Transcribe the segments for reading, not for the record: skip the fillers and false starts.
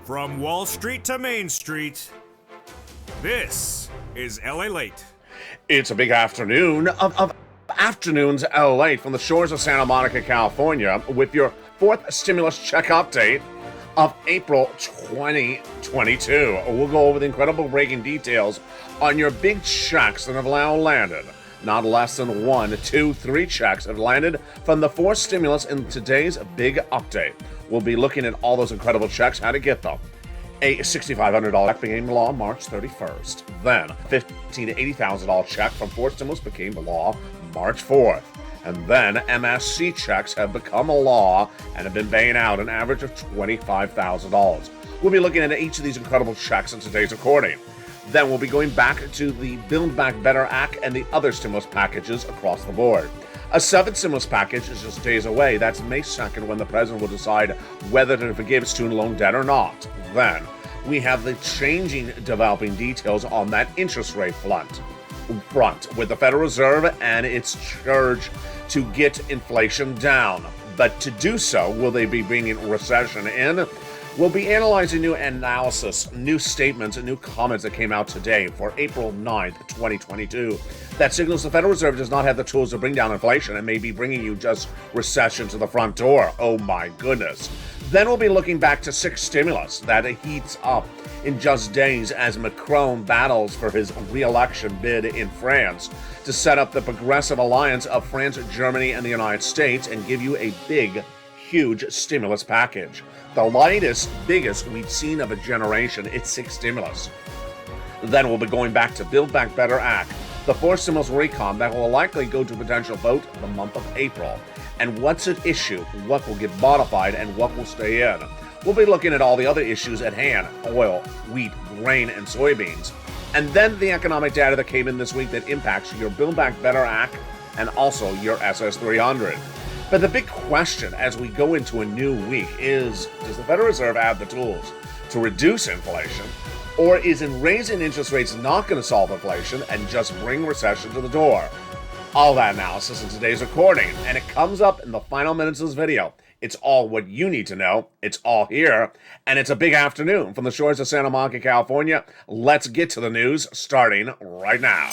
From Wall Street to Main Street, this is LALATE. It's a big afternoon of afternoons LA from the shores of Santa Monica, California, with your fourth stimulus check update of April 2022. We'll go over the incredible breaking details on your big checks that have now landed. Not less than 1, 2, 3 checks have landed from the fourth stimulus in today's big update. We'll be looking at all those incredible checks, how to get them. A $6,500 check became law March 31st. Then, a $15,000 to $80,000 check from fourth stimulus became law March 4th. And then, MSC checks have become a law and have been paying out an average of $25,000. We'll be looking at each of these incredible checks in today's recording. Then we'll be going back to the Build Back Better Act and the other stimulus packages across the board. A seventh stimulus package is just days away. That's May 2nd, when the president will decide whether to forgive student loan debt or not. Then we have the changing developing details on that interest rate front with the Federal Reserve and its urge to get inflation down. But to do so, will they be bringing recession in? We'll be analyzing new analysis, new statements, and new comments that came out today for April 9th, 2022. That signals the Federal Reserve does not have the tools to bring down inflation and may be bringing you just recession to the front door. Oh my goodness. Then we'll be looking back to sixth stimulus that heats up in just days as Macron battles for his re-election bid in France to set up the progressive alliance of France, Germany, and the United States and give you a big, huge stimulus package. The lightest, biggest we've seen of a generation. It's sixth stimulus. Then we'll be going back to Build Back Better Act, the fourth stimulus recon that will likely go to potential vote the month of April. And what's at issue, what will get modified, and what will stay in. We'll be looking at all the other issues at hand: oil, wheat, grain, and soybeans. And then the economic data that came in this week that impacts your Build Back Better Act and also your SS300. But the big question as we go into a new week is, does the Federal Reserve have the tools to reduce inflation? Or is raising interest rates not going to solve inflation and just bring recession to the door? All that analysis in today's recording, and it comes up in the final minutes of this video. It's all what you need to know. It's all here, and it's a big afternoon from the shores of Santa Monica, California. Let's get to the news, starting right now.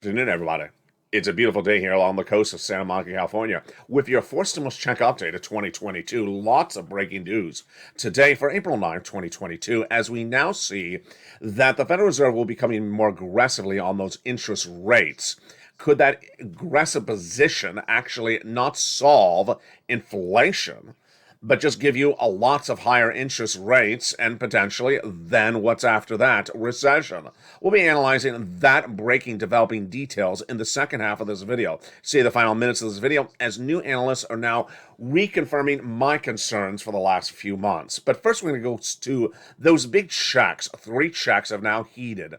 Good afternoon, everybody. It's a beautiful day here along the coast of Santa Monica, California, with your fourth stimulus check update of 2022. Lots of breaking news today for April 9th, 2022, as we now see that the Federal Reserve will be coming more aggressively on those interest rates. Could that aggressive position actually not solve inflation, but just give you a lots of higher interest rates and potentially then what's after that? Recession. We'll be analyzing that breaking developing details in the second half of this video. See the final minutes of this video as new analysts are now reconfirming my concerns for the last few months. But first we're going to go to those big checks. 3 checks have now heated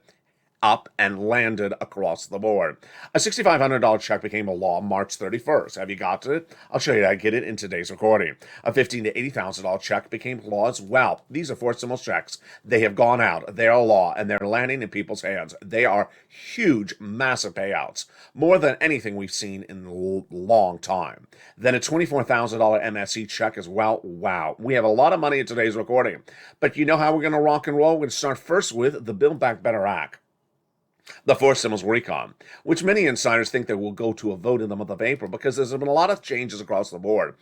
up and landed across the board. A $6,500 check became a law March 31st. Have you got it? I'll show you how to get it in today's recording. A $15,000 to $80,000 check became law as well. These are fourth stimulus checks. They have gone out. They are law, and they're landing in people's hands. They are huge, massive payouts. More than anything we've seen in a long time. Then a $24,000 MSC check as well. Wow. We have a lot of money in today's recording. But you know how we're going to rock and roll? We're going to start first with the Build Back Better Act. The fourth stimulus recon, which many insiders think that will go to a vote in the month of April because there's been a lot of changes across the board.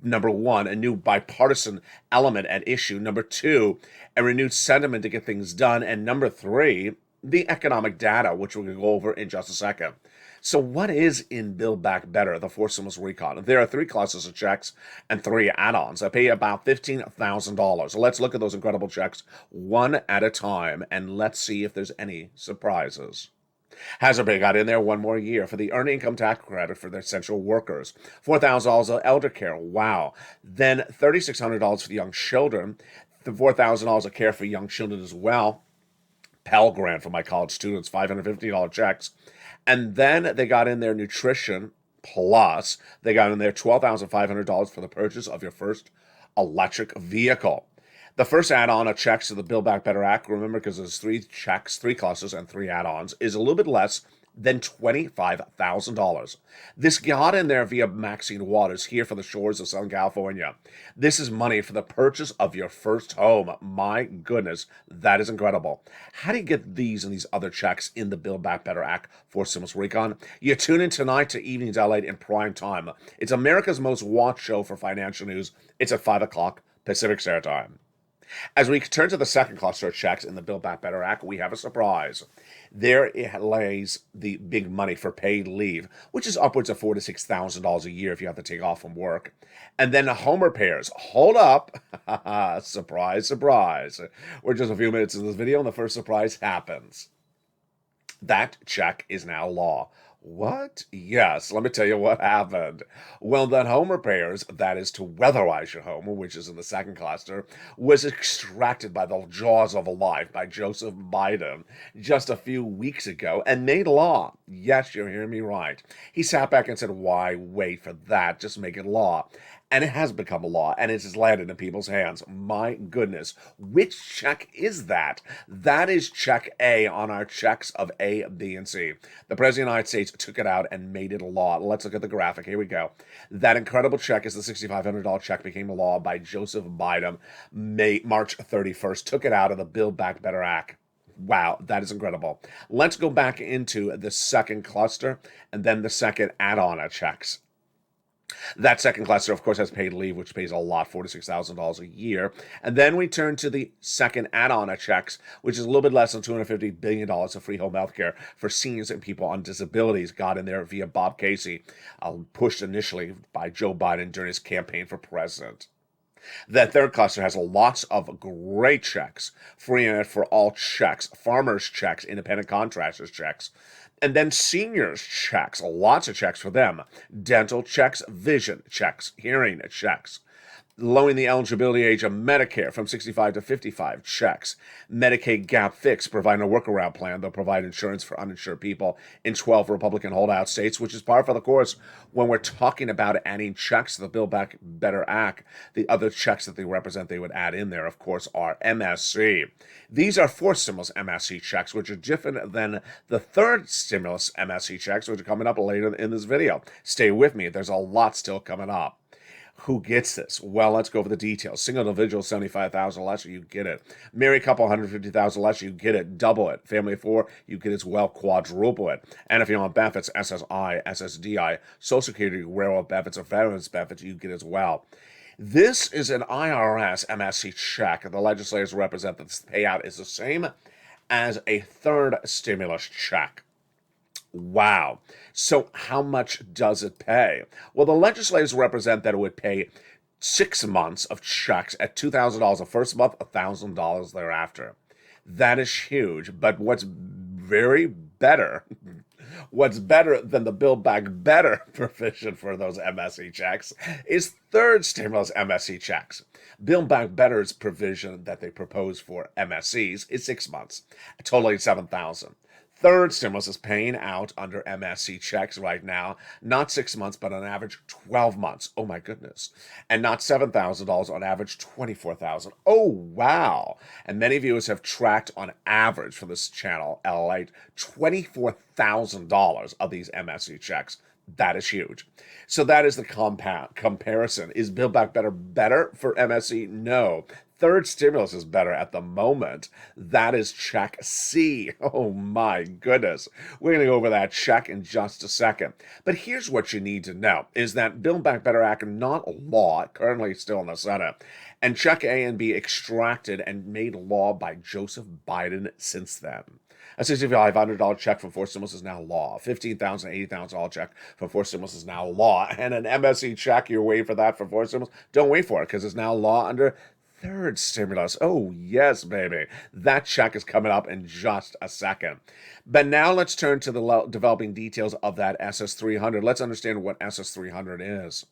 Number 1, a new bipartisan element at issue. Number 2, a renewed sentiment to get things done. And number 3, the economic data, which we're going to go over in just a second. So what is in Build Back Better, the fourth stimulus recon? There are 3 classes of checks and 3 add-ons that pay about $15,000. So let's look at those incredible checks one at a time, and let's see if there's any surprises. Hazard Pay got in there one more year for the earned income tax credit for their essential workers. $4,000 of elder care. Wow. Then $3,600 for the young children. The $4,000 of care for young children as well. Pell Grant for my college students, $550 checks. And then they got in their nutrition plus. They got in there $12,500 for the purchase of your first electric vehicle. The first add-on of checks to the Build Back Better Act, remember, because there's 3 checks, 3 clusters, and 3 add-ons, is a little bit less than $25,000. This got in there via Maxine Waters here for the shores of Southern California. This is money for the purchase of your first home. My goodness, that is incredible. How do you get these and these other checks in the Build Back Better Act for Stimulus Recon? You tune in tonight to Evenings LALATE in prime time. It's America's most watched show for financial news. It's at 5 o'clock Pacific Standard Time. As we turn to the second cluster of checks in the Build Back Better Act, we have a surprise. There lays the big money for paid leave, which is upwards of $4,000 to $6,000 a year if you have to take off from work. And then home repairs. Hold up. Surprise, surprise. We're just a few minutes into this video and the first surprise happens. That check is now law. What? Yes, let me tell you what happened. Well, that home repairs, that is to weatherize your home, which is in the second cluster, was extracted by the jaws of life by Joseph Biden just a few weeks ago and made law. Yes, you're hearing me right. He sat back and said, why wait for that? Just make it law. And it has become a law, and it has landed in people's hands. My goodness. Which check is that? That is check A on our checks of A, B, and C. The President of the United States took it out and made it a law. Let's look at the graphic. Here we go. That incredible check is the $6,500 check became a law by Joseph Biden March 31st. Took it out of the Build Back Better Act. Wow, that is incredible. Let's go back into the second cluster and then the second add-on of checks. That second cluster, of course, has paid leave, which pays a lot, $4,000 to $6,000 a year. And then we turn to the second add-on of checks, which is a little bit less than $250 billion of free home health care for seniors and people on disabilities. Got in there via Bob Casey, pushed initially by Joe Biden during his campaign for president. That third cluster has lots of great checks, free internet for all checks, farmers checks, independent contractors checks, and then seniors checks, lots of checks for them, dental checks, vision checks, hearing checks, lowering the eligibility age of Medicare from 65 to 55 checks, Medicaid gap fix, providing a workaround plan. They'll provide insurance for uninsured people in 12 Republican holdout states, which is par for the course when we're talking about adding checks to the Build Back Better Act. The other checks that they represent, they would add in there, of course, are MSC. These are 4 stimulus MSC checks, which are different than the third stimulus MSC checks, which are coming up later in this video. Stay with me. There's a lot still coming up. Who gets this? Well, let's go over the details. Single individual, $75,000 less, you get it. Married couple, $150,000 less, you get it. Double it. Family of 4, you get it as well. Quadruple it. And if you're on benefits, SSI, SSDI, Social Security, railroad benefits, or veterans benefits, you get it as well. This is an IRS MSC check. The legislators represent that this payout is the same as a third stimulus check. Wow. So how much does it pay? Well, the legislators represent that it would pay 6 months of checks at $2,000 the first month, $1,000 thereafter. That is huge. But what's better than the Build Back Better provision for those MSC checks is third stimulus MSC checks. Build Back Better's provision that they propose for MSCs is 6 months, totaling $7,000. Third stimulus is paying out under MSC checks right now, not 6 months, but on average 12 months. Oh my goodness. And not $7,000, on average $24,000. Oh wow. And many viewers have tracked on average for this channel, LALATE, $24,000 of these MSC checks. That is huge. So that is the comparison. Is Build Back better for MSC? No. Third stimulus is better at the moment. That is check C. Oh my goodness. We're going to go over that check in just a second. But here's what you need to know is that Build Back Better Act, not law, currently still in the Senate, and check A and B extracted and made law by Joseph Biden since then. A $6,500 check from 4 stimulus is now law. $15,000, $80,000 check from 4 stimulus is now law. And an MSC check, you're waiting for that for 4 stimulus? Don't wait for it because it's now law under third stimulus. Oh, yes, baby. That check is coming up in just a second. But now let's turn to the developing details of that SS300. Let's understand what SS300 is.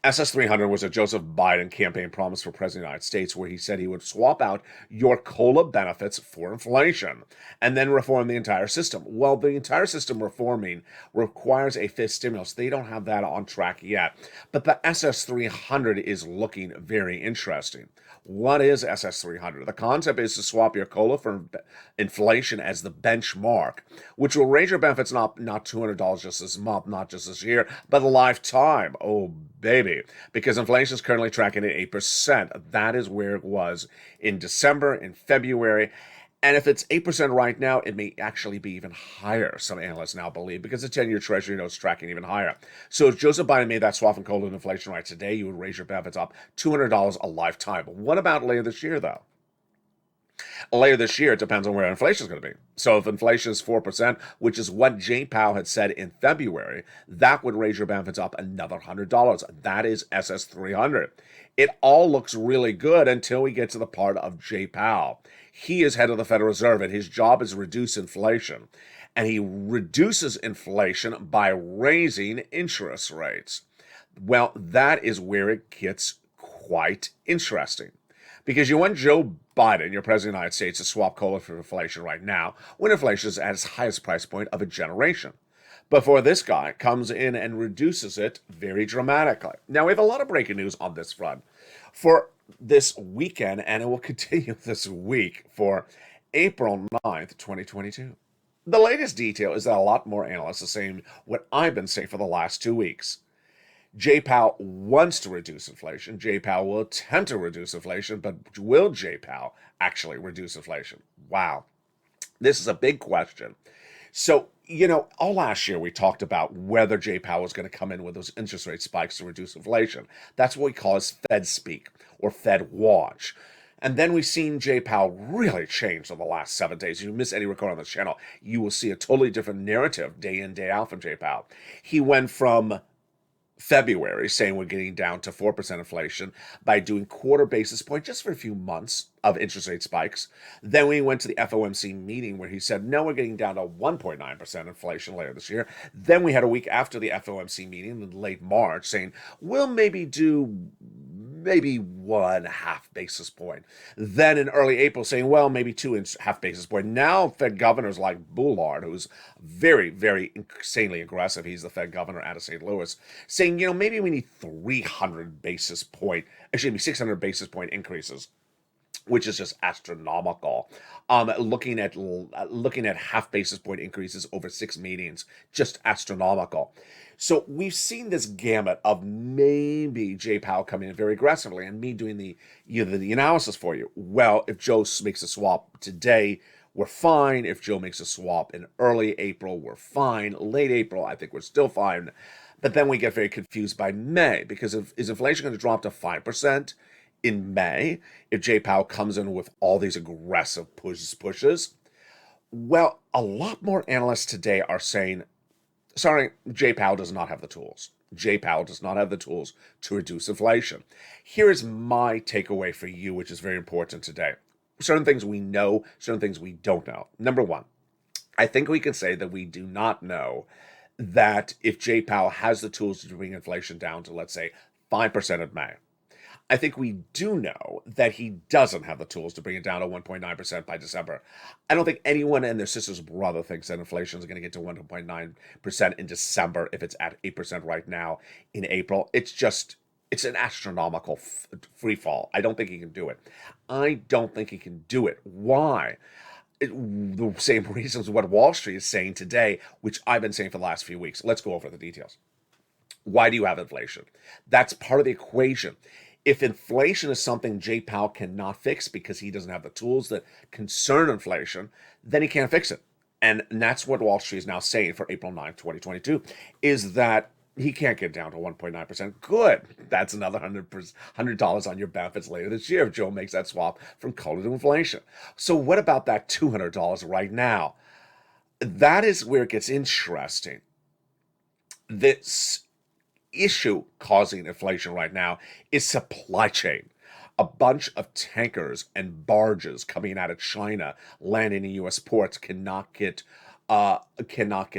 SS300 was a Joseph Biden campaign promise for President of the United States where he said he would swap out your COLA benefits for inflation and then reform the entire system. Well, the entire system reforming requires a fifth stimulus. They don't have that on track yet. But the SS300 is looking very interesting. What is SS300? The concept is to swap your COLA for inflation as the benchmark, which will raise your benefits not $200 just this month, not just this year, but a lifetime. Oh, baby. Because inflation is currently tracking at 8%. That is where it was in December, in February. And if it's 8% right now, it may actually be even higher, some analysts now believe, because the 10-year Treasury note is tracking even higher. So if Joseph Biden made that swap in COLA and inflation right today, you would raise your benefits up $200 a lifetime. But what about later this year, though? Later this year, it depends on where inflation is going to be. So if inflation is 4%, which is what Jay Powell had said in February, that would raise your benefits up another $100. That is SS300. It all looks really good until we get to the part of Jay Powell. He is head of the Federal Reserve, and his job is to reduce inflation. And he reduces inflation by raising interest rates. Well, that is where it gets quite interesting. Because you want Joe Biden, your president of the United States, to swap COLA for inflation right now, when inflation is at its highest price point of a generation. Before this guy comes in and reduces it very dramatically. Now, we have a lot of breaking news on this front for this weekend, and it will continue this week for April 9th, 2022. The latest detail is that a lot more analysts are saying what I've been saying for the last 2 weeks. Jay Powell wants to reduce inflation. Jay Powell will attempt to reduce inflation, but will Jay Powell actually reduce inflation? Wow. This is a big question. So, all last year we talked about whether Jay Powell was going to come in with those interest rate spikes to reduce inflation. That's what we call as Fed speak or Fed watch. And then we've seen Jay Powell really change in the last 7 days. If you miss any recording on this channel, you will see a totally different narrative day in, day out from Jay Powell. He went from February saying we're getting down to 4% inflation by doing quarter basis point just for a few months of interest rate spikes. Then we went to the FOMC meeting where he said, no, we're getting down to 1.9% inflation later this year. Then we had a week after the FOMC meeting in late March saying, we'll maybe do 1.5 basis point. Then in early April saying, well, maybe 2.5 basis point. Now Fed governors like Bullard, who's very, very insanely aggressive. He's the Fed governor out of St. Louis, saying, maybe we need 300 basis point, actually 600 basis point increases, which is just astronomical. Looking at half basis point increases over 6 meetings, just astronomical. So we've seen this gamut of maybe Jay Powell coming in very aggressively and me doing the analysis for you. Well, if Joe makes a swap today, we're fine. If Joe makes a swap in early April, we're fine. Late April, I think we're still fine. But then we get very confused by May, because is inflation going to drop to 5% in May if Jay Powell comes in with all these aggressive pushes? Well, a lot more analysts today are saying, sorry, Jay Powell does not have the tools. Jay Powell does not have the tools to reduce inflation. Here is my takeaway for you, which is very important today. Certain things we know, certain things we don't know. Number one, I think we can say that we do not know that if Jay Powell has the tools to bring inflation down to, let's say, 5% in May. I think we do know that he doesn't have the tools to bring it down to 1.9% by December. I don't think anyone and their sister's brother thinks that inflation is going to get to 1.9% in December if it's at 8% right now in April. It's an astronomical free fall. I don't think he can do it. I don't think he can do it. Why? The same reasons what Wall Street is saying today, which I've been saying for the last few weeks. Let's go over the details. Why do you have inflation? That's part of the equation. If inflation is something Jay Powell cannot fix because he doesn't have the tools that concern inflation, then he can't fix it. And that's what Wall Street is now saying for April 9th, 2022, is that he can't get down to 1.9%. Good. That's another $100 on your benefits later this year if Joe makes that swap from COLA to inflation. So what about that $200 right now? That is where it gets interesting. This issue causing inflation right now is supply chain. a bunch of tankers and barges coming out of China, landing in U.S. ports, cannot get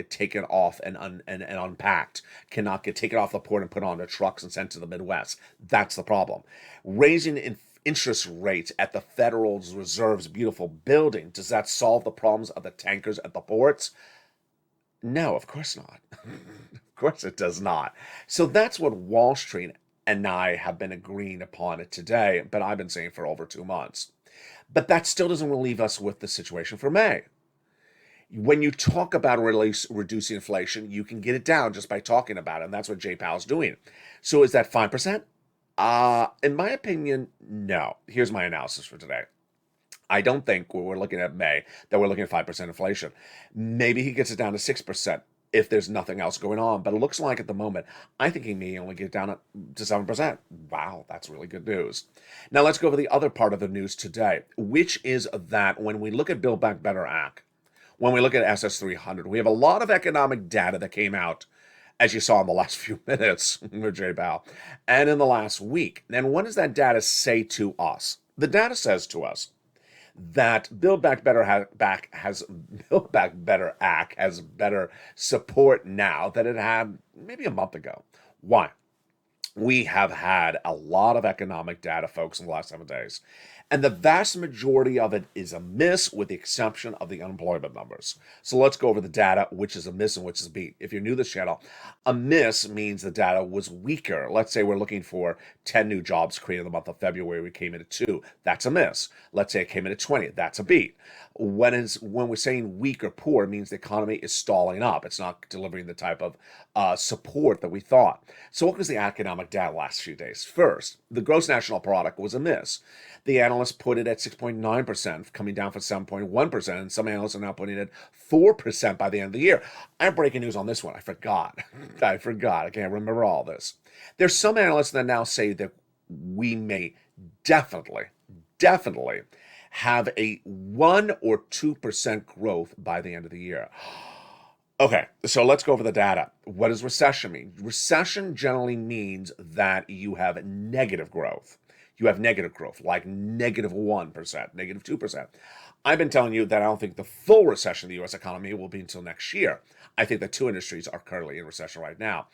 taken off and unpacked, cannot get taken off the port and put onto trucks and sent to the Midwest. That's the problem. Raising interest rates at the Federal Reserve's beautiful building, does that solve the problems of the tankers at the ports? No, of course not. Of course it does not. So that's what Wall Street and I have been agreeing upon it today, but I've been saying for over 2 months. But that still doesn't relieve us with the situation for May. When you talk about reducing inflation, you can get it down just by talking about it, and that's what Jay Powell's doing. So is that 5%? In my opinion, no. Here's my analysis for today. I don't think when we're looking at May that we're looking at 5% inflation. Maybe he gets it down to 6% if there's nothing else going on. But it looks like at the moment, I think he may only get it down to 7%. Wow, that's really good news. Now let's go over the other part of the news today, which is that when we look at Build Back Better Act, when we look at SS300, we have a lot of economic data that came out, as you saw in the last few minutes with Jay Powell, and in the last week. And what does that data say to us? The data says to us that Build Back Better Act has better support now than it had maybe a month ago. Why? We have had a lot of economic data, folks, in the last 7 days. And the vast majority of it is a miss, with the exception of the unemployment numbers. So let's go over the data, which is a miss and which is a beat. If you're new to this channel, a miss means the data was weaker. Let's say we're looking for 10 new jobs created in the month of February. We came in at 2. That's a miss. Let's say it came in at 20. That's a beat. When we're saying weak or poor, it means the economy is stalling up. It's not delivering the type of support that we thought. So what was the economic data last few days? First, the gross national product was a miss. The analysts put it at 6.9%, coming down from 7.1%, and some analysts are now putting it at 4% by the end of the year. I have breaking news on this one. I forgot. I can't remember all this. There's some analysts that now say that we may definitely have a 1 or 2% growth by the end of the year. Okay, so let's go over the data. What does recession mean? Recession generally means that you have negative growth. You have negative growth, like -1%, -2%. I've been telling you that I don't think the full recession of the U.S. economy will be until next year. I think that 2 industries are currently in recession right now.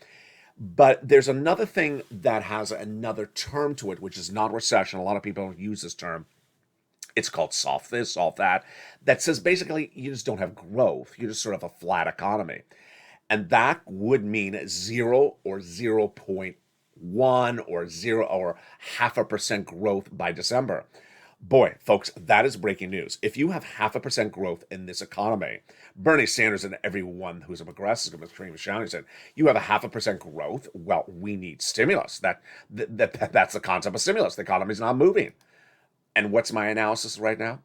But there's another thing that has another term to it, which is not recession. A lot of people don't use this term. It's called soft this, soft that. That says basically you just don't have growth. You're just sort of a flat economy. And that would mean 0 or 0.1 or 0 or 0.5% growth by December. Boy, folks, that is breaking news. If you have 0.5% growth in this economy, Bernie Sanders and everyone who's a progressive is going to scream and shout and said, you have a 0.5% growth? Well, we need stimulus. That's the concept of stimulus. The economy's not moving. And what's my analysis right now?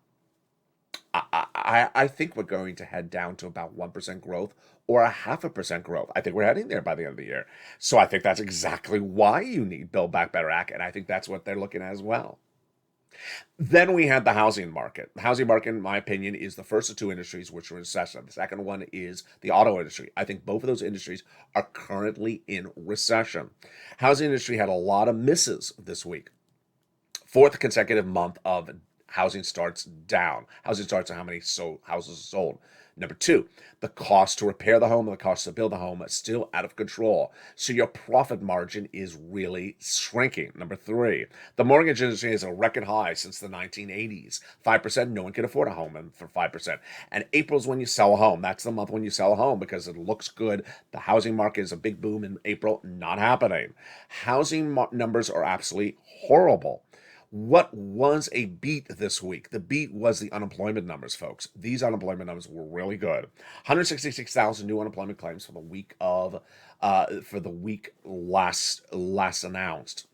I think we're going to head down to about 1% growth or a 0.5% growth. I think we're heading there by the end of the year. So I think that's exactly why you need Build Back Better Act, and I think that's what they're looking at as well. Then we had the housing market. The housing market, in my opinion, is the first of 2 industries which are in recession. The second one is the auto industry. I think both of those industries are currently in recession. Housing industry had a lot of misses this week. 4th consecutive month of housing starts down. Housing starts are how many houses are sold. Number 2, the cost to repair the home and the cost to build the home is still out of control. So your profit margin is really shrinking. Number 3, the mortgage industry is a record high since the 1980s. 5%, no one can afford a home for 5%. And April's when you sell a home. That's the month when you sell a home because it looks good. The housing market is a big boom in April. Not happening. Housing numbers are absolutely horrible. What was a beat this week? The beat was the unemployment numbers, folks. These unemployment numbers were really good. 166,000 new unemployment claims for the week last announced.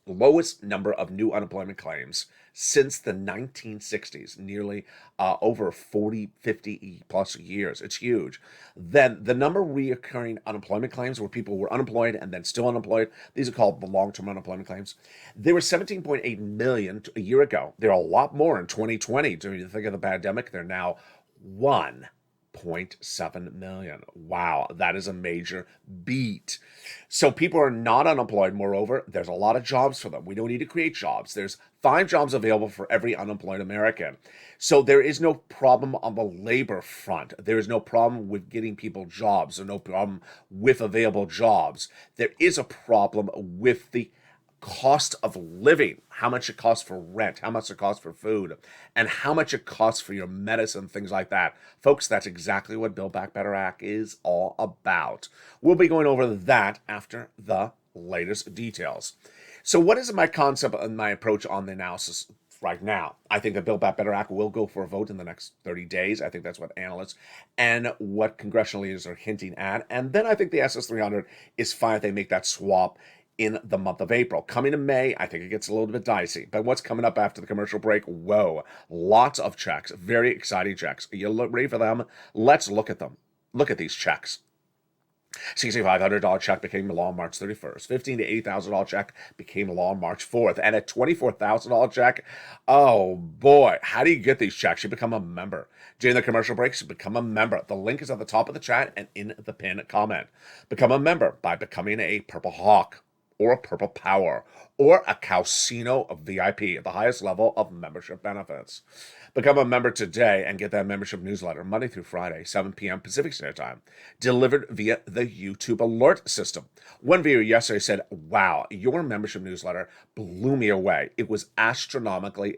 Lowest number of new unemployment claims since the 1960s, nearly over 40, 50 plus years. It's huge. Then the number of reoccurring unemployment claims where people were unemployed and then still unemployed, these are called the long-term unemployment claims. There were 17.8 million a year ago. There are a lot more in 2020. During the thick of the pandemic, they're now 1 1.7 million. Wow, that is a major beat. So people are not unemployed. Moreover, there's a lot of jobs for them. We don't need to create jobs. There's 5 jobs available for every unemployed American. So there is no problem on the labor front. There is no problem with getting people jobs, or no problem with available jobs. There is a problem with the cost of living, how much it costs for rent, how much it costs for food, and how much it costs for your medicine, things like that. Folks, that's exactly what Build Back Better Act is all about. We'll be going over that after the latest details. So what is my concept and my approach on the analysis right now? I think the Build Back Better Act will go for a vote in the next 30 days. I think that's what analysts and what congressional leaders are hinting at. And then I think the SS300 is fine if they make that swap in the month of April. Coming in May, I think it gets a little bit dicey. But what's coming up after the commercial break? Whoa, lots of checks, very exciting checks. You ready for them? Let's look at them. Look at these checks. $6,500 check became law on March 31st. $15,000 to $80,000 check became law on March 4th. And a $24,000 check, oh boy, how do you get these checks? You become a member. During the commercial breaks, you become a member. The link is at the top of the chat and in the pinned comment. Become a member by becoming a Purple Hawk, or a Purple Power, or a Calcino VIP at the highest level of membership benefits. Become a member today and get that membership newsletter Monday through Friday, 7 p.m. Pacific Standard Time, delivered via the YouTube alert system. One viewer yesterday said, wow, your membership newsletter blew me away. It was astronomically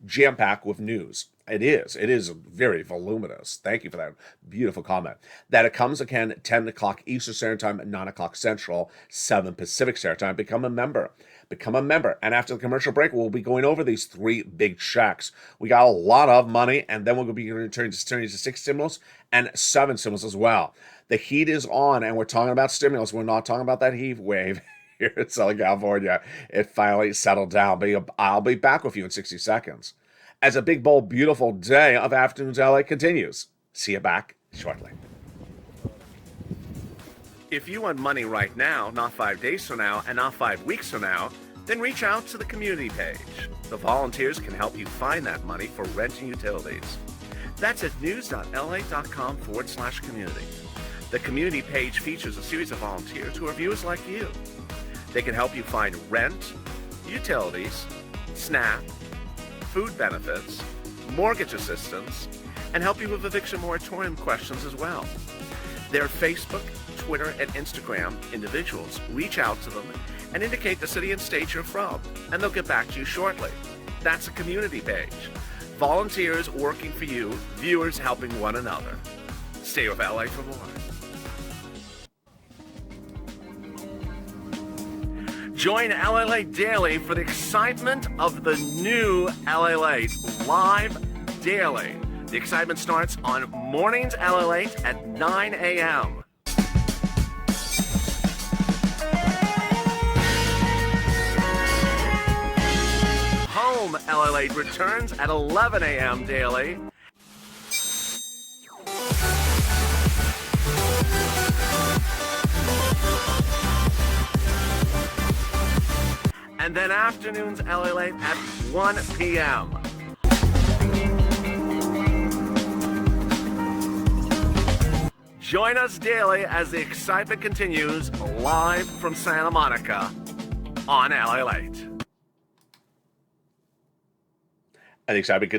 jam-packed with news. It is very voluminous. Thank you for that beautiful comment. That it comes again 10 o'clock Eastern Standard Time, 9 o'clock Central, 7 Pacific Standard Time. Become a member. Become a member. And after the commercial break, we'll be going over these 3 big checks. We got a lot of money, and then we'll be turning to 6 stimulus and 7 stimulus as well. The heat is on, and we're talking about stimulus. We're not talking about that heat wave here in Southern California. It finally settled down. But I'll be back with you in 60 seconds. As a big, bold, beautiful day of Afternoons LA continues. See you back shortly. If you want money right now, not 5 days from now, and not 5 weeks from now, then reach out to the community page. The volunteers can help you find that money for rent and utilities. That's at news.la.com/community. The community page features a series of volunteers who are viewers like you. They can help you find rent, utilities, SNAP, food benefits, mortgage assistance, and help you with eviction moratorium questions as well. Their Facebook, Twitter, and Instagram individuals reach out to them and indicate the city and state you're from, and they'll get back to you shortly. That's a community page. Volunteers working for you, viewers helping one another. Stay with LA for more. Join LALATE daily for the excitement of the new LALATE live daily. The excitement starts on mornings LALATE at 9 a.m. Home LALATE returns at 11 a.m. daily. And then afternoons LALATE at 1 p.m. Join us daily as the excitement continues live from Santa Monica on LALATE. And the excitement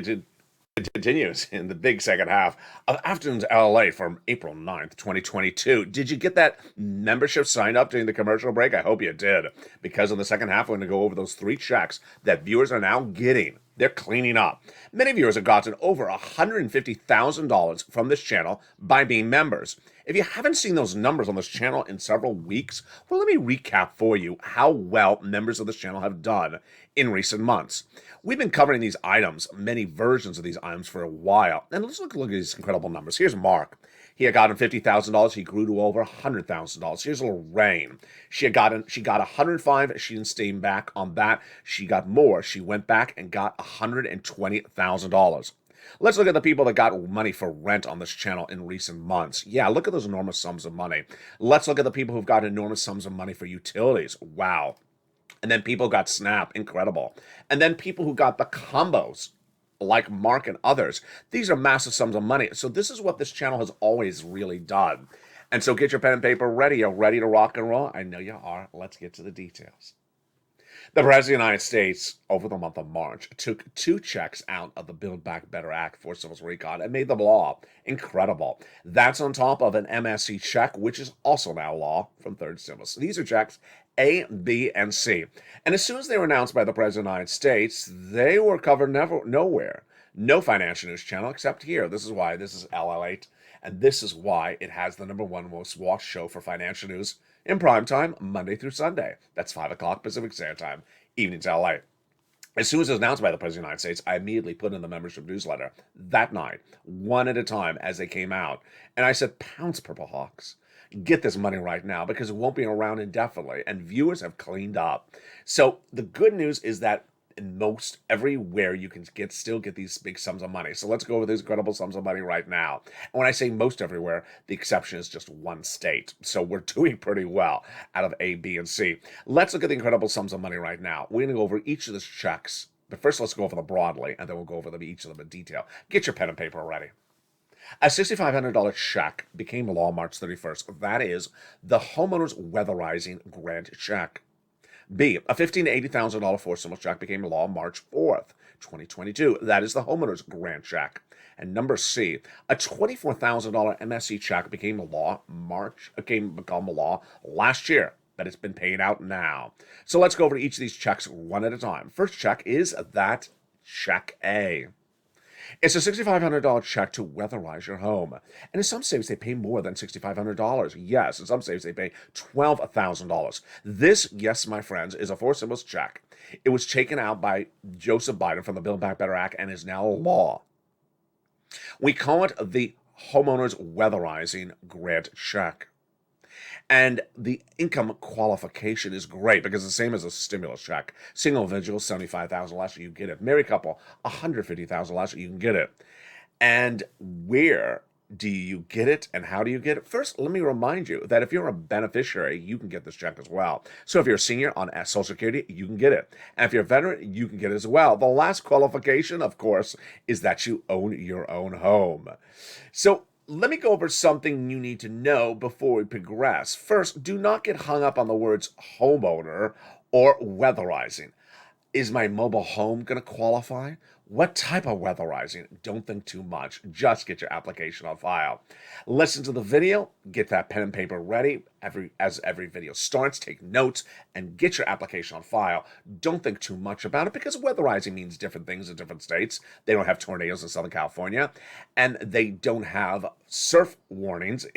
continues in the big second half of Afternoons LALATE from April 9th, 2022. Did you get that membership signed up during the commercial break? I hope you did, because in the second half, we're going to go over those 3 checks that viewers are now getting. They're cleaning up. Many viewers have gotten over $150,000 from this channel by being members. If you haven't seen those numbers on this channel in several weeks, well, let me recap for you how well members of this channel have done in recent months. We've been covering these items, many versions of these items for a while, and let's look at these incredible numbers. Here's Mark. He had gotten $50,000. He grew to over $100,000. Here's Lorraine. She got $105,000. She didn't stay back on that. She got more. She went back and got $120,000. Let's look at the people that got money for rent on this channel in recent months. Yeah, look at those enormous sums of money. Let's look at the people who've got enormous sums of money for utilities. Wow. And then people got SNAP. Incredible. And then people who got the combos. like Mark and others. These are massive sums of money. So this is what this channel has always really done. And so get your pen and paper ready. You're ready to rock and roll? I know you are. Let's get to the details. The President of the United States, over the month of March, took 2 checks out of the Build Back Better Act for civil recon and made them law. Incredible. That's on top of an MSC check, which is also now law from third stimulus. These are checks A, B, and C. And as soon as they were announced by the President of the United States, they were covered nowhere. No financial news channel except here. This is why this is LALATE, and this is why it has the #1 most watched show for financial news in prime time, Monday through Sunday. That's 5 o'clock Pacific Standard Time, evenings LA. As soon as it was announced by the President of the United States, I immediately put in the membership newsletter that night, one at a time as they came out. And I said, pounce, Purple Hawks. Get this money right now because it won't be around indefinitely. And viewers have cleaned up. So the good news is that in most everywhere you can still get these big sums of money. So let's go over these incredible sums of money right now. And when I say most everywhere, the exception is just one state. So we're doing pretty well out of A, B, and C. Let's look at the incredible sums of money right now. We're going to go over each of these checks. But first, let's go over them broadly, and then we'll go over them, each of them in detail. Get your pen and paper ready. A $6,500 check became law March 31st. That is the homeowner's weatherizing grant check. B, a $15,000 to $80,000 forced stimulus check became law March 4th, 2022. That is the homeowner's grant check. And number C, a $24,000 MSC check became law last year, but it's been paid out now. So let's go over each of these checks one at a time. First check is that check A. It's a $6,500 check to weatherize your home. And in some states, they pay more than $6,500. Yes, in some states, they pay $12,000. This, yes, my friends, is a forced stimulus check. It was taken out by Joseph Biden from the Build Back Better Act and is now law. We call it the homeowner's weatherizing grant check. And the income qualification is great because it's the same as a stimulus check. Single individual, $75,000 less, you get it. Married couple, $150,000 less, you can get it. And where do you get it and how do you get it? First, let me remind you that if you're a beneficiary, you can get this check as well. So if you're a senior on Social Security, you can get it. And if you're a veteran, you can get it as well. The last qualification, of course, is that you own your own home. So let me go over something you need to know before we progress. First, do not get hung up on the words homeowner or weatherizing. Is my mobile home going to qualify? What type of weatherizing? Don't think too much. Just get your application on file. Listen to the video, get that pen and paper ready. As every video starts, take notes and get your application on file. Don't think too much about it because weatherizing means different things in different states. They don't have tornadoes in Southern California and they don't have surf warnings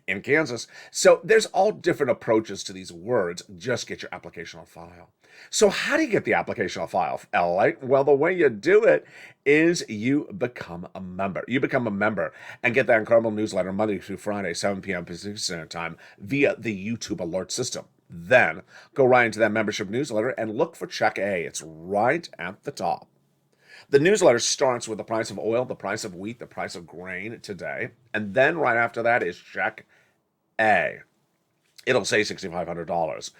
in Kansas. So there's all different approaches to these words. Just get your application on file. So how do you get the application on file, LA? Well, the way you do it is you become a member. You become a member and get that incredible newsletter Monday through Friday, 7 p.m. Pacific Standard Time via the YouTube alert system. Then go right into that membership newsletter and look for check A. It's right at the top. The newsletter starts with the price of oil, the price of wheat, the price of grain today. And then right after that is check A. It'll say $6,500.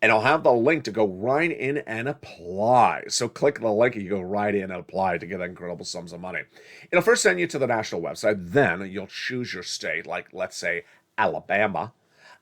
And I'll have the link to go right in and apply. So click the link and you go right in and apply to get incredible sums of money. It'll first send you to the national website. Then you'll choose your state, like let's say Alabama.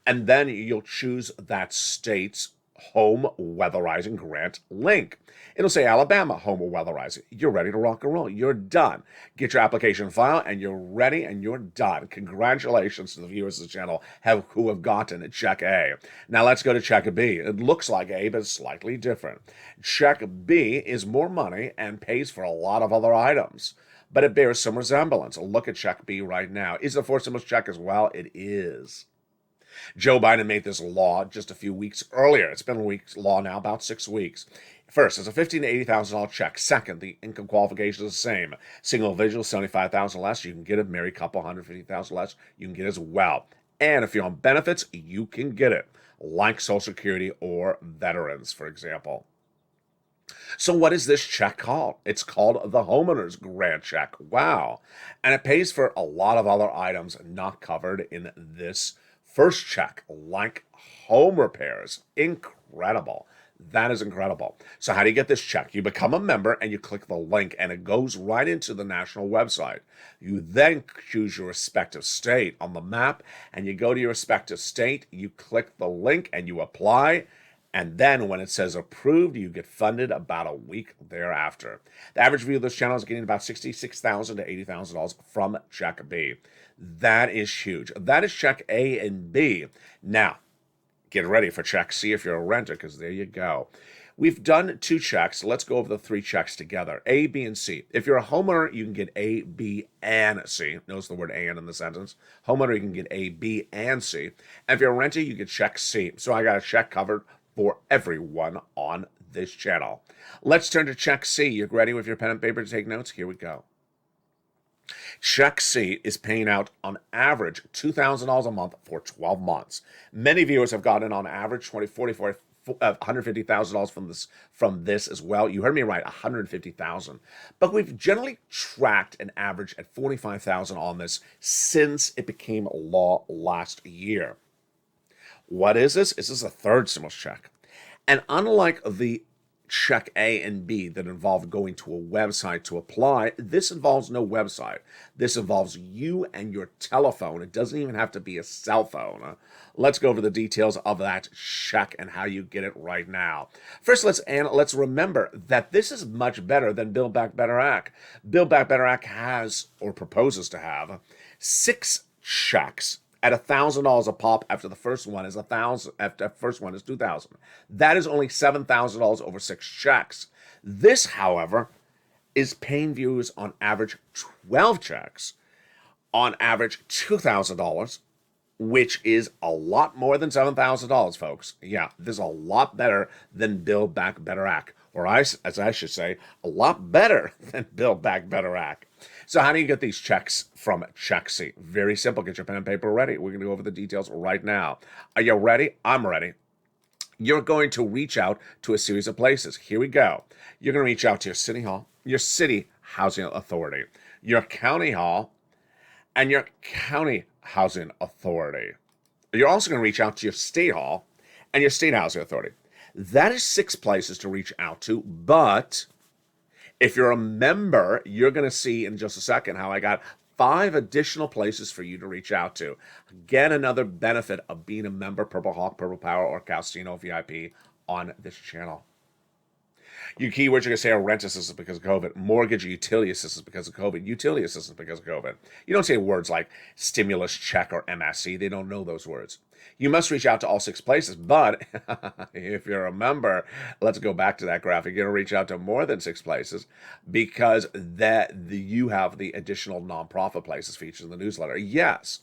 And then you'll choose that state's home weatherizing grant link. It'll say Alabama home weatherizing. You're ready to rock and roll. You're done. Get your application file and you're ready and you're done. Congratulations to the viewers of the channel who have gotten check A. Now let's go to check B. It looks like A, but it's slightly different. Check B is more money and pays for a lot of other items, but it bears some resemblance. Look at check B right now. Is it a forced stimulus check as well? It is. Joe Biden made this law just a few weeks earlier. It's been a law now, about 6 weeks. First, it's a $15,000 to $80,000 check. Second, the income qualification is the same. Single individual, $75,000 less, you can get it. Married couple, $150,000 less, you can get it as well. And if you're on benefits, you can get it, like Social Security or veterans, for example. So what is this check called? It's called the homeowner's grant check. Wow. And it pays for a lot of other items not covered in this first check, like home repairs. Incredible. That is incredible. So how do you get this check? You become a member and you click the link and it goes right into the national website. You then choose your respective state on the map and you go to your respective state, you click the link and you apply. And then when it says approved, you get funded about a week thereafter. The average view of this channel is getting about $66,000 to $80,000 from check B. That is huge. That is check A and B. Now, get ready for check C if you're a renter, because there you go. We've done 2 checks. Let's go over the 3 checks together. A, B, and C. If you're a homeowner, you can get A, B, and C. Notice the word and in the sentence. Homeowner, you can get A, B, and C. And if you're a renter, you get check C. So I got a check covered for everyone on this channel. Let's turn to check C. You ready with your pen and paper to take notes? Here we go. Check C is paying out on average $2,000 a month for 12 months. Many viewers have gotten on average $150,000 from this as well. You heard me right, $150,000. But we've generally tracked an average at $45,000 on this since it became law last year. What is this? This is a third stimulus check. And unlike the check A and B that involve going to a website to apply, this involves no website. This involves you and your telephone. It doesn't even have to be a cell phone. Let's go over the details of that check and how you get it right now. First, let's remember that this is much better than Build Back Better Act. Build Back Better Act has, or proposes to have, 6 checks at $1,000 a pop after the first one is $2,000. That is only $7,000 over 6 checks. This, however, is paying viewers on average 12 checks, on average $2,000, which is a lot more than $7,000, folks. Yeah, this is a lot better than Build Back Better Act, or as I should say, a lot better than Build Back Better Act. So how do you get these checks from check C? Very simple. Get your pen and paper ready. We're going to go over the details right now. Are you ready? I'm ready. You're going to reach out to a series of places. Here we go. You're going to reach out to your city hall, your city housing authority, your county hall, and your county housing authority. You're also going to reach out to your state hall and your state housing authority. That is 6 places to reach out to, but if you're a member, you're going to see in just a second how I got 5 additional places for you to reach out to. Again, another benefit of being a member, Purple Hawk, Purple Power, or Calcino VIP on this channel. Your keywords you're going to say are rent assistance because of COVID, mortgage or utility assistance because of COVID, utility assistance because of COVID. You don't say words like stimulus check or MSC. They don't know those words. You must reach out to all 6 places, but if you're a member, let's go back to that graphic. You're going to reach out to more than 6 places because you have the additional nonprofit places featured in the newsletter. Yes.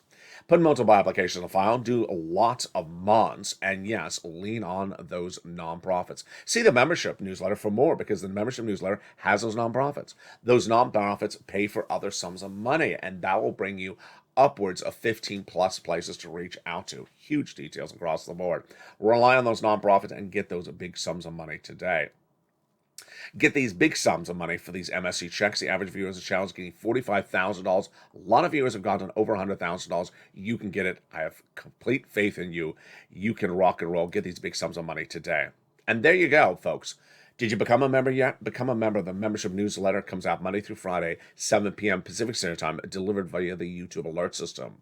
Put multiple applications in the file, do lots of months, and yes, lean on those nonprofits. See the membership newsletter for more because the membership newsletter has those nonprofits. Those nonprofits pay for other sums of money, and that will bring you upwards of 15 plus places to reach out to. Huge details across the board. Rely on those nonprofits and get those big sums of money today. Get these big sums of money for these MSC checks. The average viewer of the channel is getting $45,000. A lot of viewers have gotten over $100,000. You can get it. I have complete faith in you. You can rock and roll. Get these big sums of money today. And there you go, folks. Did you become a member yet? Become a member. The membership newsletter comes out Monday through Friday, 7 p.m. Pacific Standard Time, delivered via the YouTube alert system.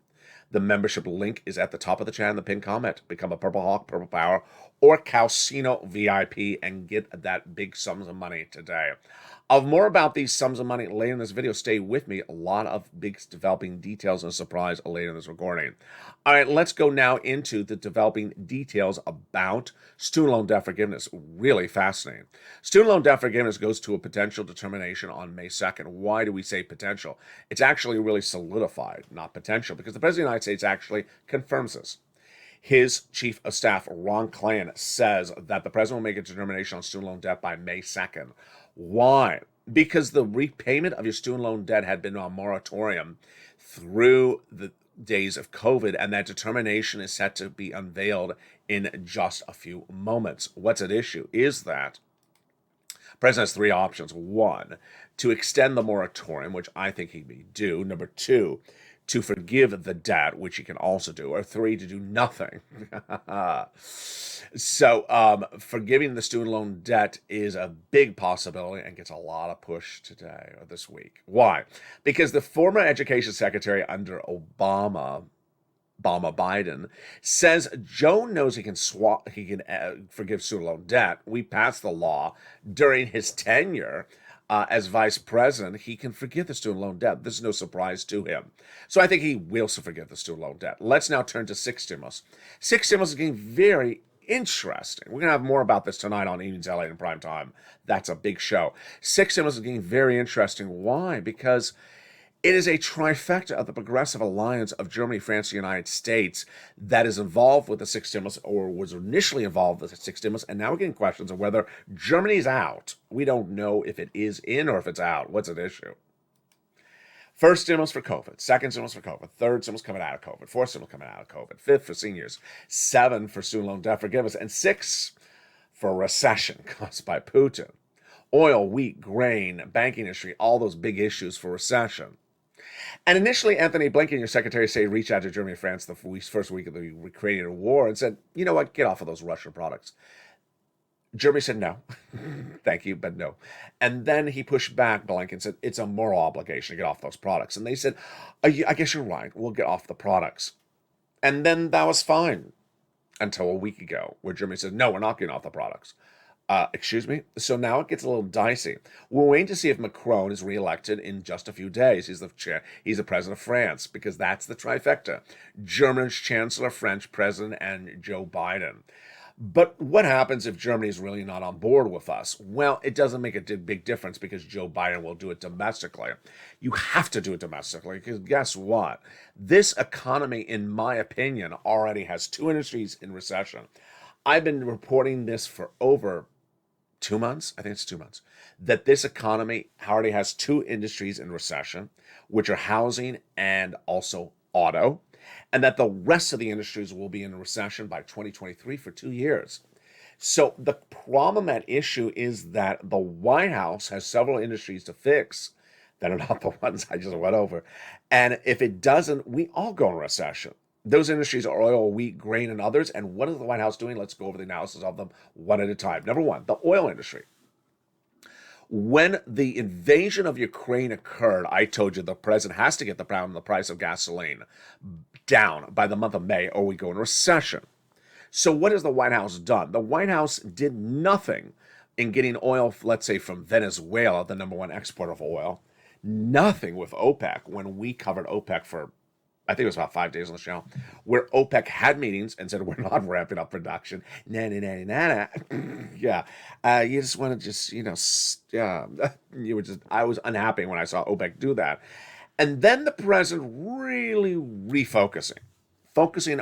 The membership link is at the top of the chat in the pinned comment. Become a Purple Hawk, Purple Power, or Calcino VIP and get that big sums of money today. Of more about these sums of money later in this video. Stay with me. A lot of big developing details and a surprise later in this recording. All right, let's go now into the developing details about student loan debt forgiveness. Really fascinating. Student loan debt forgiveness goes to a potential determination on May 2nd. Why do we say potential? It's actually really solidified, not potential, because the President of the United States actually confirms this. His chief of staff, Ron Klain, says that the president will make a determination on student loan debt by May 2nd. Why? Because the repayment of your student loan debt had been on moratorium through the days of COVID, and that determination is set to be unveiled in just a few moments. What's at issue is that the president has 3 options. 1, to extend the moratorium, which I think he may do. Number 2, to forgive the debt, which he can also do, or 3, to do nothing. So, forgiving the student loan debt is a big possibility and gets a lot of push today or this week. Why? Because the former education secretary under Biden says Joe knows he can forgive student loan debt. We passed the law during his tenure as vice president. He can forgive the student loan debt. This is no surprise to him. So I think he will forgive the student loan debt. Let's now turn to sixth stimulus. Sixth stimulus is getting very interesting. We're going to have more about this tonight on Evenings LA in prime time. That's a big show. Sixth stimulus is getting very interesting. Why? Because it is a trifecta of the progressive alliance of Germany, France, and the United States that is involved with the sixth stimulus, or was initially involved with the sixth stimulus, and now we're getting questions of whether Germany's out. We don't know if it is in or if it's out. What's at issue? First stimulus for COVID, second stimulus for COVID, third stimulus coming out of COVID, fourth stimulus coming out of COVID, fifth for seniors, 7 for student loan debt forgiveness, and 6 for recession caused by Putin. Oil, wheat, grain, banking industry, all those big issues for recession. And initially, Anthony Blinken, your Secretary of State, reached out to Germany and France the first week of the Ukrainian war and said, you know what, get off of those Russian products. Germany said no, thank you, but no. And then he pushed back, Blinken said, it's a moral obligation to get off those products. And they said, I guess you're right, we'll get off the products. And then that was fine until a week ago, where Germany said, no, we're not getting off the products. Excuse me? So now it gets a little dicey. We're waiting to see if Macron is reelected in just a few days. He's the president of France, because that's the trifecta. German's chancellor, French president, and Joe Biden. But what happens if Germany is really not on board with us? Well, it doesn't make a big difference, because Joe Biden will do it domestically. You have to do it domestically, because guess what? This economy, in my opinion, already has 2 industries in recession. I've been reporting this for over 2 months, I think it's 2 months, that this economy already has 2 industries in recession, which are housing and also auto, and that the rest of the industries will be in a recession by 2023 for 2 years. So the problem at issue is that the White House has several industries to fix that are not the ones I just went over. And if it doesn't, we all go in recession. Those industries are oil, wheat, grain, and others. And what is the White House doing? Let's go over the analysis of them one at a time. Number one, the oil industry. When the invasion of Ukraine occurred, I told you the president has to get the price of gasoline down by the month of May, or we go in recession. So what has the White House done? The White House did nothing in getting oil, let's say, from Venezuela, the number 1 exporter of oil. Nothing with OPEC when we covered OPEC for, I think it was about 5 days on the channel, where OPEC had meetings and said, we're not ramping up production. Nah. Yeah. You just want to I was unhappy when I saw OPEC do that. And then the president really focusing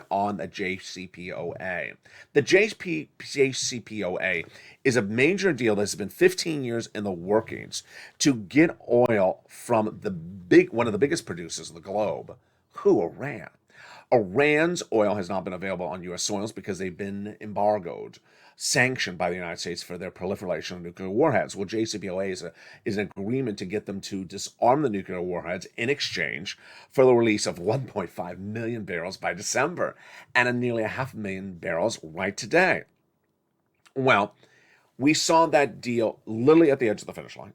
on the JCPOA. The JCPOA is a major deal that's been 15 years in the workings to get oil from one of the biggest producers of the globe. Who? Iran. Iran's oil has not been available on U.S. soils because they've been embargoed, sanctioned by the United States for their proliferation of nuclear warheads. Well, JCPOA is an agreement to get them to disarm the nuclear warheads in exchange for the release of 1.5 million barrels by December and nearly 500,000 barrels right today. Well, we saw that deal literally at the edge of the finish line.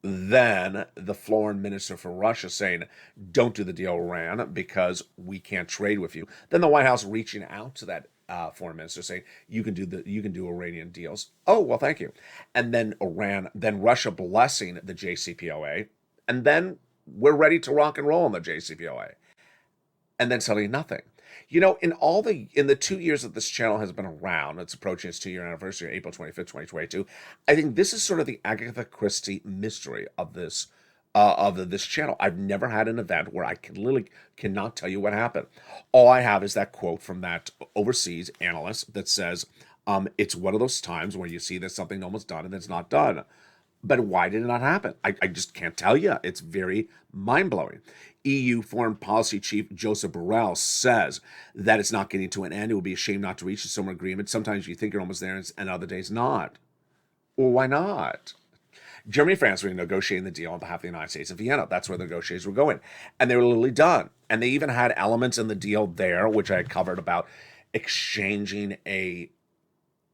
Then the foreign minister for Russia saying, don't do the deal, Iran, because we can't trade with you. Then the White House reaching out to that foreign minister saying, you can do Iranian deals. Oh, well, thank you. And then Russia blessing the JCPOA. And then we're ready to rock and roll on the JCPOA. And then suddenly nothing. You know, in the 2 years that this channel has been around, it's approaching its 2-year anniversary, April 25th, 2022. I think this is sort of the Agatha Christie mystery of this channel. I've never had an event where I cannot tell you what happened. All I have is that quote from that overseas analyst that says, it's one of those times where you see that something almost done and it's not done. But why did it not happen? I just can't tell you. It's very mind-blowing. EU Foreign Policy Chief Joseph Borrell says that it's not getting to an end. It would be a shame not to reach a similar agreement. Sometimes you think you're almost there and other days not. Well, why not? Germany and France were negotiating the deal on behalf of the United States in Vienna. That's where the negotiations were going. And they were literally done. And they even had elements in the deal there, which I had covered about exchanging a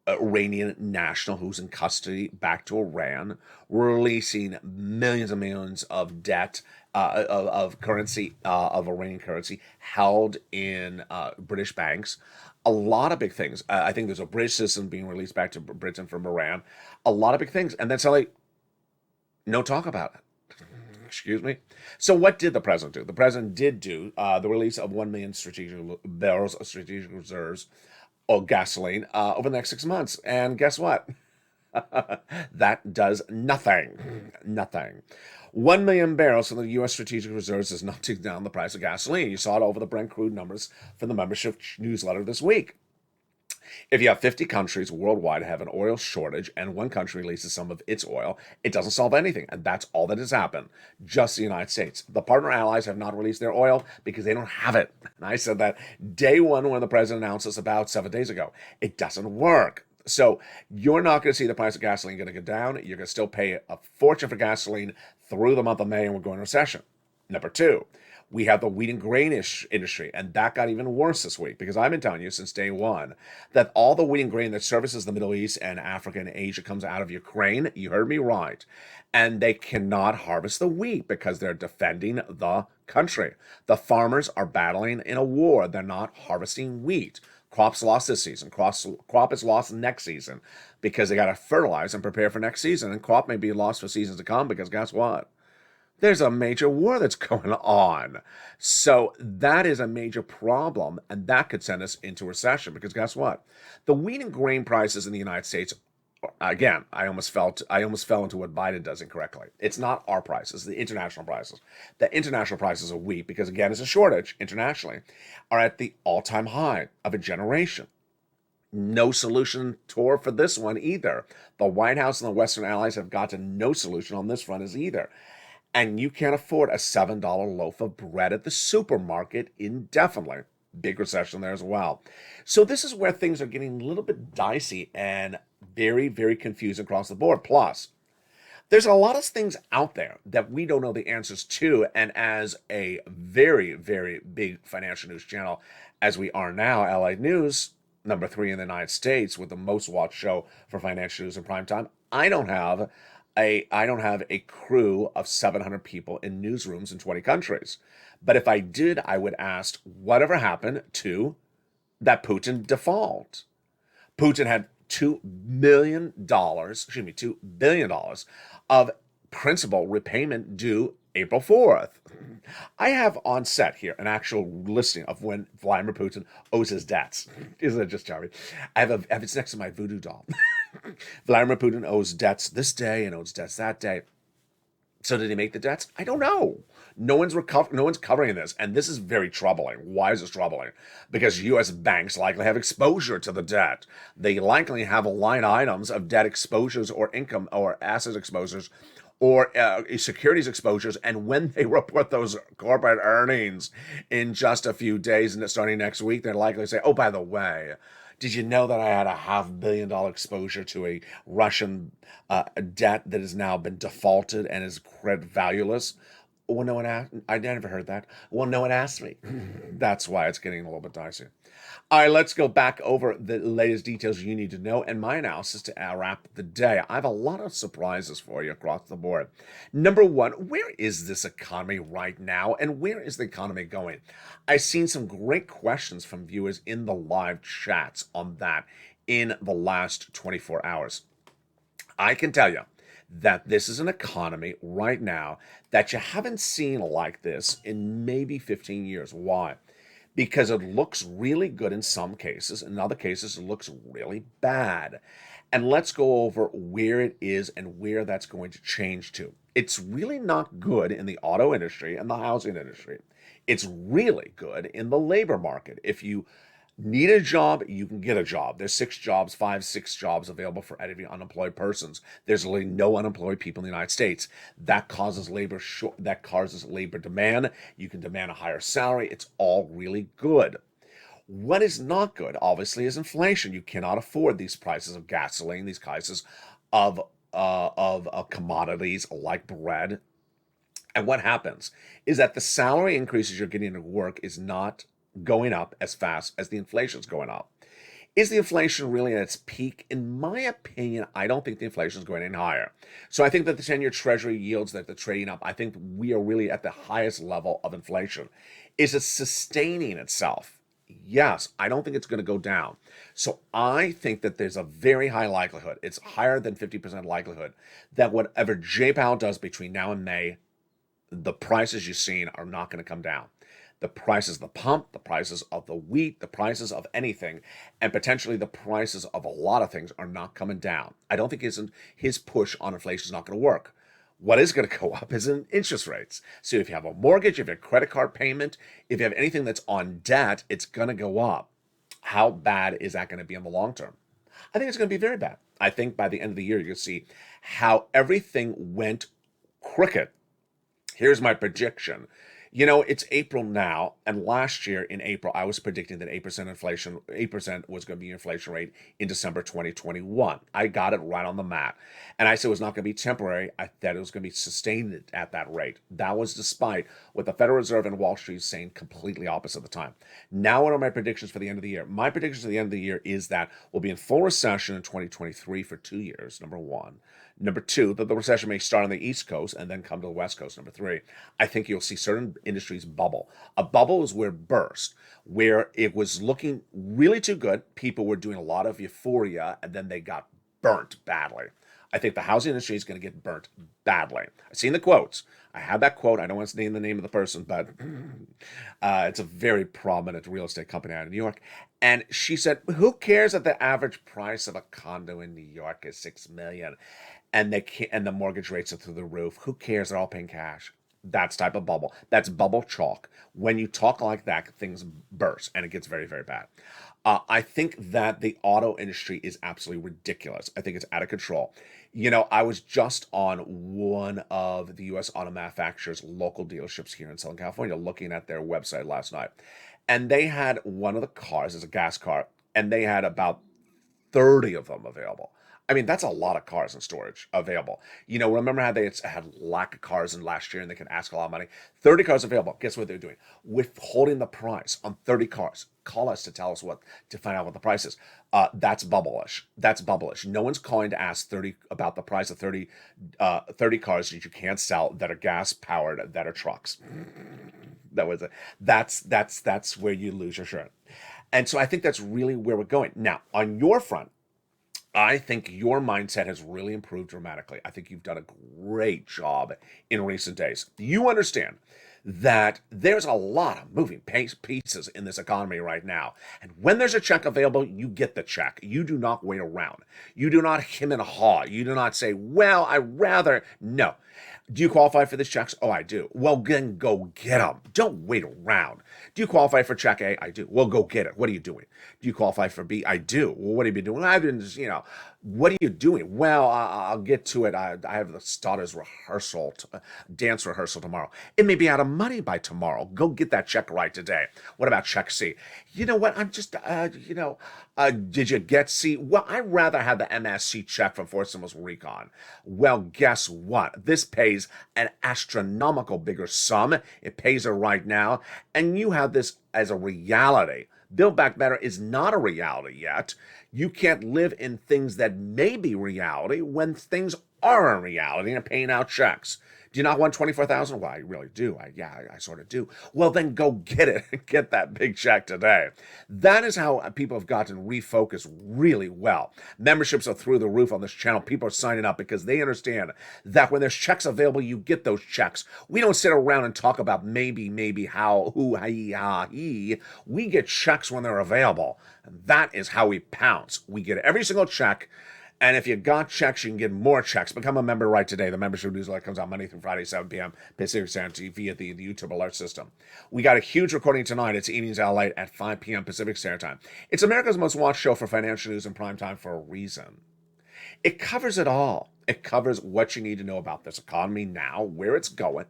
Iranian national who's in custody back to Iran, releasing millions and millions of debt of currency of Iranian currency held in British banks. A lot of big things. I think there's a British citizen being released back to Britain from Iran. A lot of big things, and then suddenly, no talk about it. Excuse me. So what did the president do? The president did do the release of 1 million strategic barrels of strategic reserves of gasoline over the next 6 months. And guess what? That does nothing. Nothing. 1 million barrels from the U.S. strategic reserves is not taking down the price of gasoline. You saw it over the Brent crude numbers from the membership newsletter this week. If you have 50 countries worldwide have an oil shortage and one country releases some of its oil, it doesn't solve anything. And that's all that has happened. Just the United States. The partner allies have not released their oil because they don't have it. And I said that day one when the president announced this about 7 days ago. It doesn't work. So you're not going to see the price of gasoline going to go down. You're going to still pay a fortune for gasoline through the month of May, and we're going to recession. Number two, we have the wheat and grain industry, and that got even worse this week because I've been telling you since day one that all the wheat and grain that services the Middle East and Africa and Asia comes out of Ukraine. You heard me right. And they cannot harvest the wheat because they're defending the country. The farmers are battling in a war. They're not harvesting wheat. Crop's lost this season. Crop is lost next season because they got to fertilize and prepare for next season. And crop may be lost for seasons to come because guess what? There's a major war that's going on. So that is a major problem, and that could send us into recession because guess what? The wheat and grain prices in the United States, again, I almost fell into what Biden does incorrectly. It's not our prices, the international prices. The international prices of wheat, because again, it's a shortage internationally, are at the all-time high of a generation. No solution for this one either. The White House and the Western allies have gotten no solution on this front as either. And you can't afford a $7 loaf of bread at the supermarket indefinitely. Big recession there as well. So this is where things are getting a little bit dicey and very, very confusing across the board. Plus, there's a lot of things out there that we don't know the answers to. And as a very, very big financial news channel, as we are now, LA News, number 3 in the United States with the most watched show for financial news in prime time, I don't have a crew of 700 people in newsrooms in 20 countries. But if I did, I would ask whatever happened to that Putin default. Putin had $2 billion of principal repayment due April 4th. I have on set here an actual listing of when Vladimir Putin owes his debts. Isn't it just charming? I have it's next to my voodoo doll. Vladimir Putin owes debts this day and owes debts that day. So did he make the debts? I don't know. No one's covering this, and this is very troubling. Why is this troubling? Because U.S. banks likely have exposure to the debt. They likely have line items of debt exposures or income or asset exposures or securities exposures, and when they report those corporate earnings in just a few days and starting next week, they're likely to say, oh, by the way, did you know that I had a $500 million exposure to a Russian debt that has now been defaulted and is credit valueless? Well, no one asked. I never heard that. Well, no one asked me. That's why it's getting a little bit dicey. All right, let's go back over the latest details you need to know and my analysis to wrap the day. I have a lot of surprises for you across the board. Number one, where is this economy right now and where is the economy going? I've seen some great questions from viewers in the live chats on that in the last 24 hours. I can tell you that this is an economy right now that you haven't seen like this in maybe 15 years. Why? Because it looks really good in some cases. In other cases, it looks really bad. And let's go over where it is and where that's going to change to. It's really not good in the auto industry and the housing industry. It's really good in the labor market. If you need a job, you can get a job. There's 6 jobs available for every unemployed persons. There's really no unemployed people in the United States. That causes labor demand. You can demand a higher salary. It's all really good. What is not good, obviously, is inflation. You cannot afford these prices of gasoline, these prices of commodities like bread. And what happens is that the salary increases you're getting at work is not going up as fast as the inflation's going up. Is the inflation really at its peak? In my opinion, I don't think the inflation is going any higher. So I think that the 10-year Treasury yields that they're trading up, I think we are really at the highest level of inflation. Is it sustaining itself? Yes, I don't think it's going to go down. So I think that there's a very high likelihood, it's higher than 50% likelihood, that whatever Jay Powell does between now and May, the prices you've seen are not going to come down. The prices of the pump, the prices of the wheat, the prices of anything, and potentially the prices of a lot of things are not coming down. I don't think his push on inflation is not going to work. What is going to go up is in interest rates. So if you have a mortgage, if you have a credit card payment, if you have anything that's on debt, it's going to go up. How bad is that going to be in the long term? I think it's going to be very bad. I think by the end of the year, you'll see how everything went crooked. Here's my prediction. It's April now, and last year in April, I was predicting that 8% inflation, 8% was going to be inflation rate in December 2021. I got it right on the mat. And I said it was not going to be temporary. I thought it was going to be sustained at that rate. That was despite what the Federal Reserve and Wall Street is saying completely opposite at the time. Now, what are my predictions for the end of the year? My predictions for the end of the year is that we'll be in full recession in 2023 for 2 years, number one. Number two, that the recession may start on the East Coast and then come to the West Coast. Number three, I think you'll see certain industries bubble. A bubble is where it burst, where it was looking really too good. People were doing a lot of euphoria, and then they got burnt badly. I think the housing industry is going to get burnt badly. I've seen the quotes. I have that quote. I don't want to name the name of the person, but it's a very prominent real estate company out of New York. And she said, who cares that the average price of a condo in New York is $6 million? And the mortgage rates are through the roof. Who cares? They're all paying cash. That's type of bubble. That's bubble chalk. When you talk like that, things burst and it gets very, very bad. I think that the auto industry is absolutely ridiculous. I think it's out of control. I was just on one of the U.S. auto manufacturers' local dealerships here in Southern California looking at their website last night. And they had one of the cars, it's a gas car, and they had about 30 of them available. I mean, that's a lot of cars in storage available. Remember how they had lack of cars in last year and they could ask a lot of money? 30 cars available. Guess what they're doing? Withholding the price on 30 cars. Call us to tell us to find out what the price is. That's bubblish. That's bubblish. No one's calling to ask about the price of 30 cars that you can't sell that are gas powered, that are trucks. That was it. That's where you lose your shirt. And so I think that's really where we're going. Now, on your front, I think your mindset has really improved dramatically. I think you've done a great job in recent days. You understand that there's a lot of moving pieces in this economy right now. And when there's a check available, you get the check. You do not wait around. You do not hem and haw. You do not say, well, no. Do you qualify for these checks? Oh, I do. Well, then go get them. Don't wait around. Do you qualify for check A? I do. Well, go get it. What are you doing? Do you qualify for B? I do. Well, what have you been doing? I've been what are you doing? Well, I'll get to it. I have the daughter's dance rehearsal tomorrow. It may be out of money by tomorrow. Go get that check right today. What about check C? You know what? I'm just, did you get C? Well, I'd rather have the MSC check from Fort Simmons Recon. Well, guess what? This pays an astronomical bigger sum. It pays her right now. And you have this as a reality. Build Back Better is not a reality yet. You can't live in things that may be reality when things are a reality and paying out checks. Do you not want $24,000? Well, I really do. I sort of do. Well, then go get it. Get that big check today. That is how people have gotten refocused really well. Memberships are through the roof on this channel. People are signing up because they understand that when there's checks available, you get those checks. We don't sit around and talk about maybe, how, who, he. We get checks when they're available. And that is how we pounce. We get every single check. And if you got checks, you can get more checks. Become a member right today. The membership newsletter comes out Monday through Friday, 7 p.m. Pacific Standard Time via the YouTube alert system. We got a huge recording tonight. It's Evenings LALATE at 5 p.m. Pacific Standard Time. It's America's most watched show for financial news in prime time for a reason. It covers it all. It covers what you need to know about this economy now, where it's going.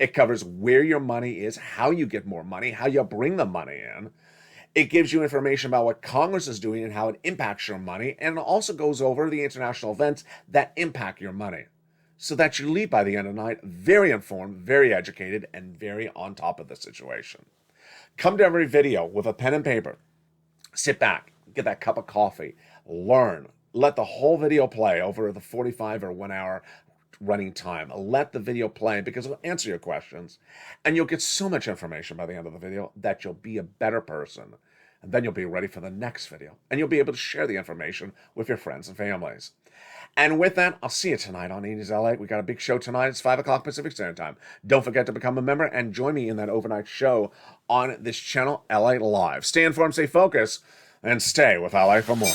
It covers where your money is, how you get more money, how you bring the money in. It gives you information about what Congress is doing and how it impacts your money, and it also goes over the international events that impact your money, so that you leave by the end of the night very informed, very educated, and very on top of the situation. Come to every video with a pen and paper. Sit back, get that cup of coffee, learn. Let the whole video play over the 45 or 1 hour running time. Let the video play because it'll answer your questions, and you'll get so much information by the end of the video that you'll be a better person. And then you'll be ready for the next video, and you'll be able to share the information with your friends and families. And with that, I'll see you tonight on Eating's LA. We got a big show tonight. It's 5 o'clock Pacific Standard Time. Don't forget to become a member and join me in that overnight show on this channel, LA Live. Stay informed, stay focused, and stay with LA for more.